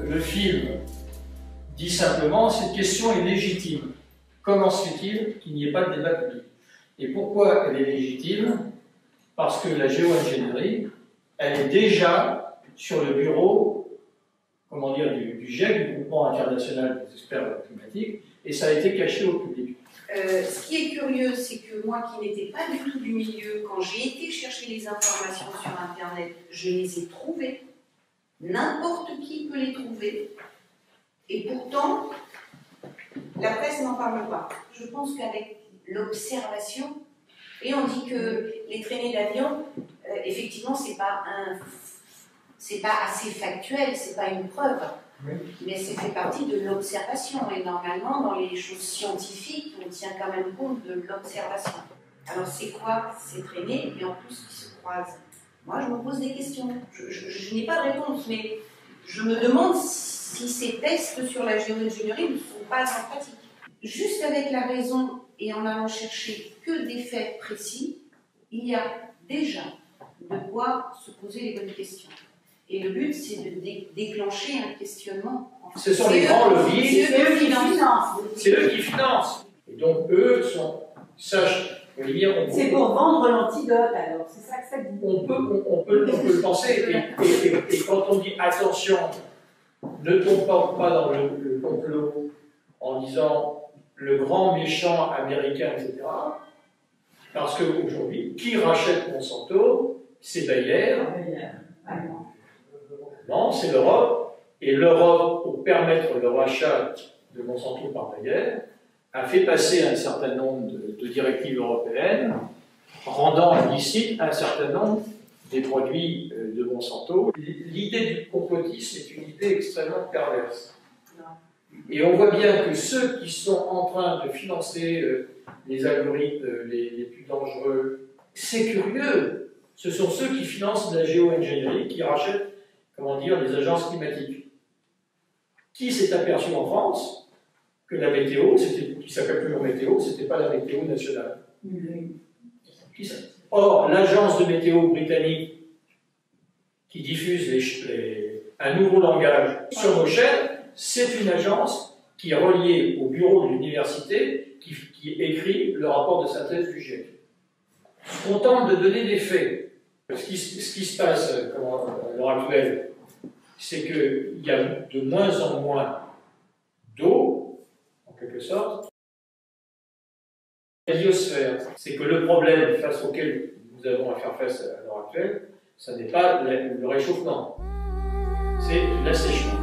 Le film dit simplement, cette question est légitime. Comment se fait-il qu'il n'y ait pas de débat public? Et pourquoi elle est légitime? Parce que la géo-ingénierie, elle est déjà sur le bureau, comment dire, du GIEC, du Groupement international des experts climatiques, et ça a été caché au public. Ce qui est curieux, c'est que moi qui n'étais pas du tout du milieu, quand j'ai été chercher les informations sur Internet, je les ai trouvées. N'importe qui peut les trouver. Et pourtant, la presse n'en parle pas. Je pense qu'avec l'observation, et on dit que les traînées d'avion, effectivement, c'est pas assez factuel, c'est pas une preuve. Oui. Mais ça fait partie de l'observation. Et normalement, dans les choses scientifiques, on tient quand même compte de l'observation. Alors, c'est quoi ces traînées et en plus qui se croisent? Moi, je me pose des questions. Je n'ai pas de réponse, mais je me demande si ces tests sur la géo-ingénierie ne sont pas en pratique. Juste avec la raison et en allant chercher que des faits précis, il y a déjà de quoi se poser les bonnes questions. Et le but, c'est de déclencher un questionnement. Ce sont les grands leviers. C'est eux qui financent. C'est eux qui financent. Et donc, eux sont... C'est pour vendre l'antidote, alors, c'est ça que ça dit. On peut le penser, et quand on dit attention, ne tombe pas dans le complot en disant le grand méchant américain, etc. Parce qu'aujourd'hui, qui rachète Monsanto? C'est Bayer. Non, c'est l'Europe. Et l'Europe, pour permettre le rachat de Monsanto par Bayer, a fait passer un certain nombre de directives européennes rendant licite un certain nombre des produits de Monsanto. L'idée du complotisme est une idée extrêmement perverse. Et on voit bien que ceux qui sont en train de financer les algorithmes les plus dangereux, c'est curieux, ce sont ceux qui financent la géo-ingénierie, qui rachètent, comment dire, les agences climatiques. Qui s'est aperçu en France que la météo, qui s'appelle plus météo, c'était pas la météo nationale. Or, l'agence de météo britannique qui diffuse un nouveau langage sur nos chaînes, c'est une agence qui est reliée au bureau de l'université qui écrit le rapport de synthèse du GIEC. On tente de donner des faits. Ce qui se passe à l'heure actuelle, c'est qu'il y a de moins en moins d'eau, en quelque sorte. La biosphère, c'est que le problème face auquel nous avons à faire face à l'heure actuelle, ça n'est pas le réchauffement, c'est l'assèchement.